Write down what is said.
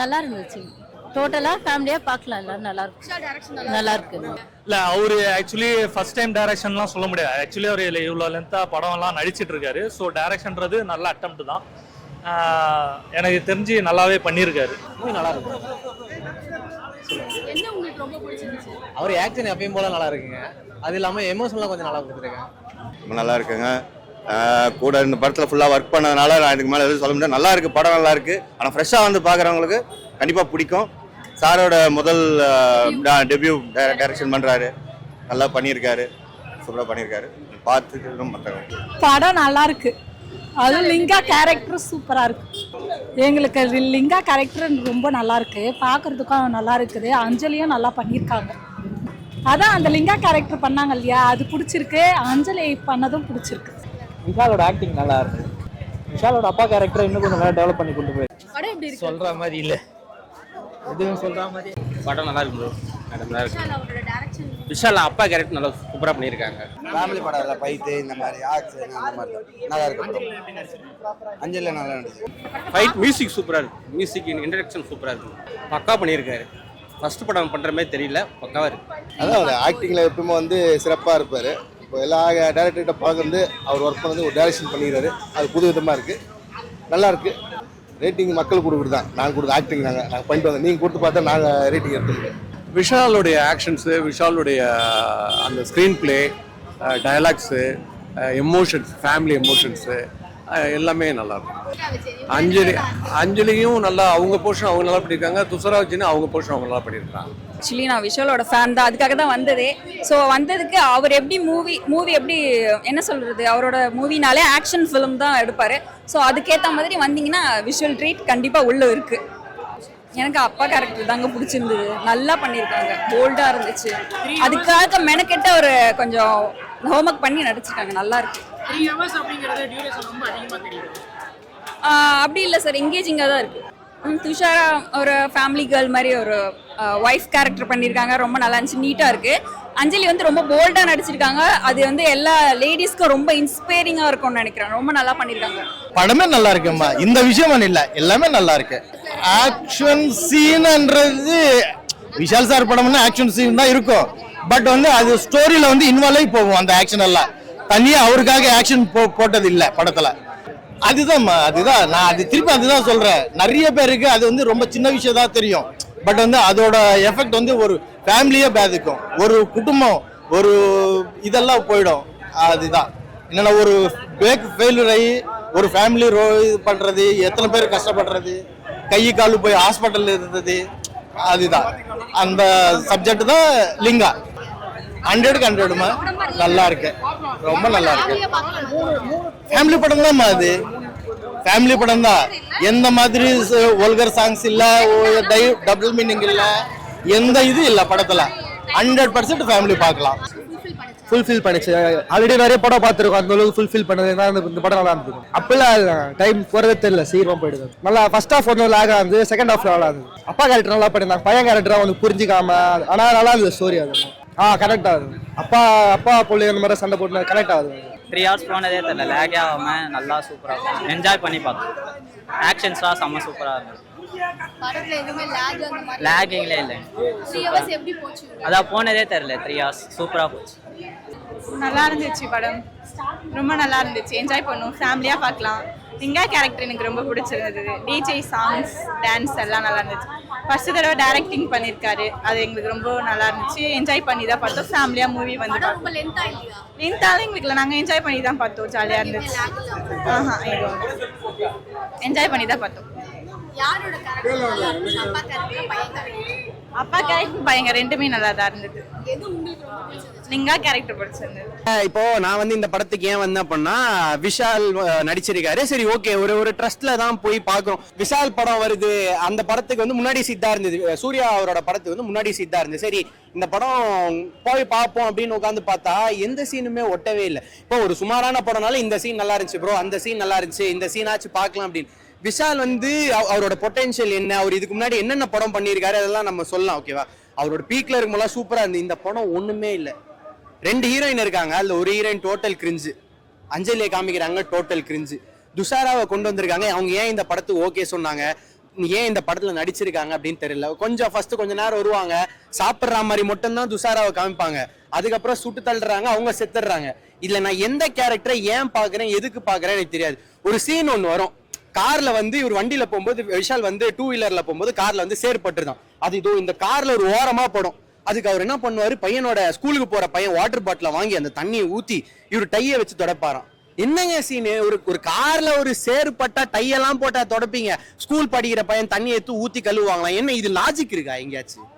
நல்லா இருந்துச்சு. டோட்டலா ஃபேமிலியா பார்க்கலாம், எல்லாரும் நல்லா இருக்கு. நல்லா இருக்கு. இல்ல அவரு ஆக்சுவலி ஃபர்ஸ்ட் டைம் டைரக்ஷன்லாம் சொல்ல முடியாது. ஆக்சுவலி அவர் இவ்வளோ லென்த்தா படம் எல்லாம் நடிச்சிட்டு இருக்காரு. ஸோ டைரக்ஷன்றது நல்ல அட்டம்ப்ட் தான். எனக்கு தெரிஞ்சு நல்லாவே பண்ணியிருக்காரு. நல்லா இருக்கு. என்ன உங்களுக்கு ரொம்ப பிடிச்சிருந்துச்சு? அவர் ஆக்ஷன் எப்பயும் போல நல்லா இருக்குங்க. அது இல்லாமல் எமோஷனலாக கொஞ்சம் நல்லா கொடுத்துருக்கேன். ரொம்ப நல்லா இருக்குங்க. கூட இந்த படத்தில் ஃபுல்லாக ஒர்க் பண்ணதுனால நான் இதுக்கு மேலே எதுவும் சொல்ல முடியாது. நல்லா இருக்குது, படம் நல்லா இருக்குது. ஆனால் ஃப்ரெஷ்ஷாக வந்து பார்க்குறவங்களுக்கு கண்டிப்பாக பிடிக்கும். சாரோட முதல் டெபியூ டைரக்ஷன் பண்ணுறாரு, நல்லா பண்ணியிருக்காரு, சூப்பராக பண்ணியிருக்காரு. பார்த்துட்டு பண்ணுறாங்க. படம் நல்லா இருக்கு. அது லிங்கா கேரக்டர் சூப்பராக இருக்கு. எங்களுக்கு லிங்கா கேரக்டர் ரொம்ப நல்லா இருக்கு, பார்க்கறதுக்கும் நல்லா இருக்குது. அஞ்சலியும் நல்லா பண்ணியிருக்காங்க. அதான் அந்த லிங்கா கேரக்டர் பண்ணாங்க இல்லையா, அது பிடிச்சிருக்கு. அஞ்சலி பண்ணதும் பிடிச்சிருக்கு. விஷாலோட ஆக்டிங் நல்லா இருக்கு. விஷாலோட அப்பா கேரக்டர் இன்னும் கொஞ்சம் நல்லா டெவலப் பண்ணி கொண்டு போய் படம் எப்படி இருக்கு? சொல்ற மாதிரி இல்லை, எதுவும் சொல்ற மாதிரி. படம் நல்லா இருக்கு ப்ரோ. நல்லா இருக்கு. விஷால் அவரோட டைரக்ஷன் விஷால் அப்பா கேரக்டர் நல்லா சூப்பராக பண்ணியிருக்காங்க. ஃபேமிலி படம் இல்லை, ஃபைட்டு இந்த மாதிரி ஆக்ஷன் அந்த மாதிரி நல்லா இருக்கு. அஞ்சலில் நல்லா இருந்துச்சு. ஃபைட் மியூசிக் சூப்பராக இருக்குது. மியூசிக் இன்ட்ரடக்ஷன் சூப்பராக இருக்குது. பக்கா பண்ணியிருக்காரு. ஃபர்ஸ்ட் படம் பண்ணுற மாதிரி தெரியல, பக்காவாக இருக்குது. அதான் அவர் ஆக்டிங்கில் எப்பவுமே வந்து சிறப்பாக இருப்பார். இப்போ எல்லா டேரக்டர்கிட்ட பார்க்குறது அவர் ஒர்க் பண்ணது ஒரு டைரக்ஷன் பண்ணிக்கிறாரு. அது புது விதமாக இருக்குது, நல்லா இருக்குது. ரேட்டிங் மக்கள் கொடுக்குறது தான், நாங்கள் கொடுத்த ஆக்டிங் நாங்கள் பண்ணிட்டு வந்தோம். நீங்கள் கொடுத்து பார்த்தா நாங்கள் ரேட்டிங் எடுத்துருக்கோம். விஷாலுடைய ஆக்ஷன்ஸு, விஷாலுடைய அந்த screen play, dialogues, emotions, family emotions எல்லாமே நல்லாயிருக்கும். அஞ்சலியும் நல்லா அவங்க போர்ஷன் அவங்க நல்லா பண்ணியிருக்காங்க. துஷாராஜின்னு அவங்க போர்ஷன் அவங்க நல்லா பண்ணியிருக்காங்க. ஆக்சுவலி நான் விஷாலோட ஃபேன் தான், அதுக்காக தான் வந்ததே. ஸோ வந்ததுக்கு அவர் எப்படி மூவி எப்படி என்ன சொல்கிறது, அவரோட மூவினாலே ஆக்ஷன் ஃபிலிம் தான் எடுப்பார். ஸோ அதுக்கேற்ற மாதிரி வந்தீங்கன்னா விஷுவல் ட்ரீட் கண்டிப்பாக உள்ளே இருக்குது. எனக்கு அப்பா கேரக்டர் தாங்க பிடிச்சிருந்தது, நல்லா பண்ணியிருக்காங்க, போல்டாக இருந்துச்சு. அதுக்காக மெனக்கெட்ட ஒரு கொஞ்சம் ஹோம்ஒர்க் பண்ணி நடிச்சிருக்காங்க, நல்லா இருக்கு. 3 hours அப்படிங்கிறது டியூரேஷன் ரொம்ப அதிகமாக தெரியுது. அப்படி இல்லை சார், எங்கேஜிங்காக தான் இருக்குது. துஷாரா ஒரு ஃபேமிலி கேர்ள் மாதிரி ஒரு ஒய்ஃப் கேரக்டர் பண்ணியிருக்காங்க, ரொம்ப நல்லா இருந்துச்சு, நீட்டாக இருக்குது. அஞ்சலி வந்து ரொம்ப போல்டாக நடிச்சிருக்காங்க. அது வந்து எல்லா லேடிஸ்க்கும் ரொம்ப இன்ஸ்பைரிங்காக இருக்கும்னு நினைக்கிறேன். ரொம்ப நல்லா பண்ணியிருக்காங்க. படமே நல்லா இருக்கும்மா, இந்த விஷயம் இல்லை, எல்லாமே நல்லா இருக்கு. ஆக்ஷன் சீன்ன்றது விஷால் சார் படம்னா ஆக்ஷன் சீன் தான் இருக்கும். பட் வந்து அது ஸ்டோரியில வந்து இன்வால்வ் ஆகி போகும். அந்த ஆக்ஷன் எல்லாம் தனியாக அவருக்காக ஆக்ஷன் போட்டது இல்லை படத்துல. அதுதான் நான் அது திருப்பி அதுதான் சொல்றேன். நிறைய பேருக்கு அது வந்து ரொம்ப சின்ன விஷயம் தான் தெரியும். பட் வந்து அதோட எஃபெக்ட் வந்து ஒரு ஃபேமிலியே பாதிக்கும், ஒரு குடும்பம், ஒரு இதெல்லாம் போயிடும். அதுதான் என்னன்னா, ஒரு பேக் ஃபெயிலியர் ஆகி ஒரு ஃபேமிலி இது பண்றது, எத்தனை பேர் கஷ்டப்படுறது, கை காலு போய் ஹாஸ்பிட்டல் இருந்தது, அதுதான் அந்த சப்ஜெக்ட் தான் லிங்கா. 100க்கு 100மா நல்லா இருக்கு, ரொம்ப நல்லா இருக்கு. ஃபேமிலி படம் தான் அது, ஃபேமிலி படம் தான். எந்த மாதிரி வல்கர் சாங்ஸ் இல்ல, டபுள் மீனிங் இல்ல, எந்த இது இல்ல படத்துல. 100% ஃபேமிலி பார்க்கலாம். ஃபுல்ஃபில் பண்ணிச்சு. ஆல்ரெடி நிறைய படம் பார்த்துருக்கோம், அந்த அளவுக்கு ஃபுல்ஃபில் பண்ணதுன்னா இந்த படம் நல்லா இருந்தது. அப்பெல்லாம் டைம் போகிறதே தெரியல, சீக்கிரமா போயிடுது. நல்லா ஃபர்ஸ்ட் ஹாஃப் ஒன்று லாக் ஆகுது, செகண்ட் ஹாஃப் நல்லா இருந்தது. அப்பா கேரக்டர் நல்லா பண்ணியிருந்தாங்க, பையன் கேரக்டர் அவனுக்கு புரிஞ்சிக்காம, ஆனால் நல்லா இருந்தது ஸ்டோரி. அது கனெக்ட் ஆகுது. அப்பா பிள்ளை அந்த மாதிரி சண்டை போட்டு கனெக்ட் ஆகுது. 3 hours போனதே தெரியல, லேக் ஆகாமல் நல்லா சூப்பராக என்ஜாய் பண்ணி பார்த்தோம். ஆக்ஷன்ஸ்லாம் செம்ம சூப்பராக இருந்தது. படத்துல எதுவுமே லாக் அந்த மாதிரி லேக்கிங்லே இல்லை. 3 hours எப்படி போச்சு? அதான் போனதே தெரியல, 3 hours சூப்பராக போச்சு. நல்லா இருந்துச்சு படம், ரொம்ப நல்லா இருந்துச்சு. என்ஜாய் பண்ணும், ஃபேமிலியாக பார்க்கலாம். லிங்கா கேரக்டர் எனக்கு ரொம்ப பிடிச்சிருந்தது. டிஜே சாங்ஸ், டான்ஸ் எல்லாம் நல்லா இருந்துச்சு. ஃபர்ஸ்ட் தடவை டைரக்டிங் பண்ணியிருக்காரு, அது எங்களுக்கு ரொம்ப நல்லா இருந்துச்சு. என்ஜாய் பண்ணி தான் பார்த்தோம். ஃபேமிலியாக மூவி வந்து ரொம்ப லென்த்தா இல்லையா? லென்த்தாலும் எங்களுக்கு இல்லை, நாங்கள் என்ஜாய் பண்ணி தான் பார்த்தோம். ஜாலியாக இருந்துச்சு. என்ஜாய் பண்ணி தான் பார்த்தோம். யாரோட கேரக்டர் நல்லா இருந்துச்சு? அப்பா கேரக்டர், பையன் கேரக்டர்? அப்பா கேரக்டர் பையங்க ரெண்டுமே நல்லா தான் இருந்தது. எது உங்களுக்கு ரொம்ப பிடிச்சது? லிங்கா கேரக்டர் பிடிச்சிருந்தது. இப்போ நான் வந்து இந்த படத்துக்கு ஏன் வந்தேன் அப்படின்னா, விஷால் நடிச்சிருக்காரு. சரி ஓகே, ஒரு ட்ரஸ்ட்ல தான் போய் பார்க்குறோம். விஷால் படம் வருது, அந்த படத்துக்கு வந்து முன்னாடி சீட் தான் இருந்தது. சூர்யா அவரோட படத்துக்கு வந்து முன்னாடி சீட் தான் இருந்தது. சரி இந்த படம் போய் பார்ப்போம் அப்படின்னு உட்காந்து பார்த்தா எந்த சீனுமே ஒட்டவே இல்லை. இப்போ ஒரு சுமாரான படம்னால இந்த சீன் நல்லா இருந்துச்சு ப்ரோ, அந்த சீன் நல்லா இருந்துச்சு, இந்த சீனாச்சு பார்க்கலாம் அப்படின்னு. விஷால் வந்து அவரோட பொட்டன்ஷியல் என்ன, அவர் இதுக்கு முன்னாடி என்னென்ன படம் பண்ணியிருக்காரு அதெல்லாம் நம்ம சொல்லலாம். ஓகேவா, அவரோட பீக்ல இருக்கும்போது சூப்பரா இருந்து. இந்த படம் ஒண்ணுமே இல்லை. 2 ஹீரோயின் இருக்காங்க, அதுல ஒரு ஹீரோயின் டோட்டல் கிரிஞ்சு, அஞ்சலியை காமிக்கிறாங்க டோட்டல் கிரிஞ்சு. துஷாராவை கொண்டு வந்திருக்காங்க, அவங்க ஏன் இந்த படத்துக்கு ஓகே சொன்னாங்க? ஏன் இந்த படத்துல நடிச்சிருக்காங்க அப்படின்னு தெரியல. கொஞ்சம் ஃபர்ஸ்ட் கொஞ்ச நேரம் வருவாங்க, சாப்பிட்ற மாதிரி மட்டும்தான் துஷாராவை காமிப்பாங்க, அதுக்கப்புறம் சுட்டு தள்ளுறாங்க, அவங்க செத்துடுறாங்க. இதுல நான் எந்த கேரக்டரை ஏன் பாக்குறேன் எதுக்கு பாக்குறேன் எனக்கு தெரியாது. ஒரு சீன் ஒன்று வரும், கார்ல வந்து இவர் வண்டியில போகும்போது விஷால் வந்து 2 வீலர்ல போகும்போது கார்ல வந்து சேர்பட்டுதான், அது இதோ இந்த கார்ல ஒரு ஓரமா படும். அதுக்கு அவர் என்ன பண்ணுவாரு, பையனோட ஸ்கூலுக்கு போற பையன் வாட்டர் பாட்டில வாங்கி அந்த தண்ணியை ஊத்தி இவர் டையை வச்சு தொடப்பாராம். என்னங்க சீனு, ஒரு கார்ல ஒரு சேறுபட்டா டையெல்லாம் போட்டா தொடப்பீங்க, ஸ்கூல் படிக்கிற பையன் தண்ணி எடுத்து ஊத்தி கழுவுவாங்களாம், என்ன இது லாஜிக் இருக்கா எங்கேயாச்சும்?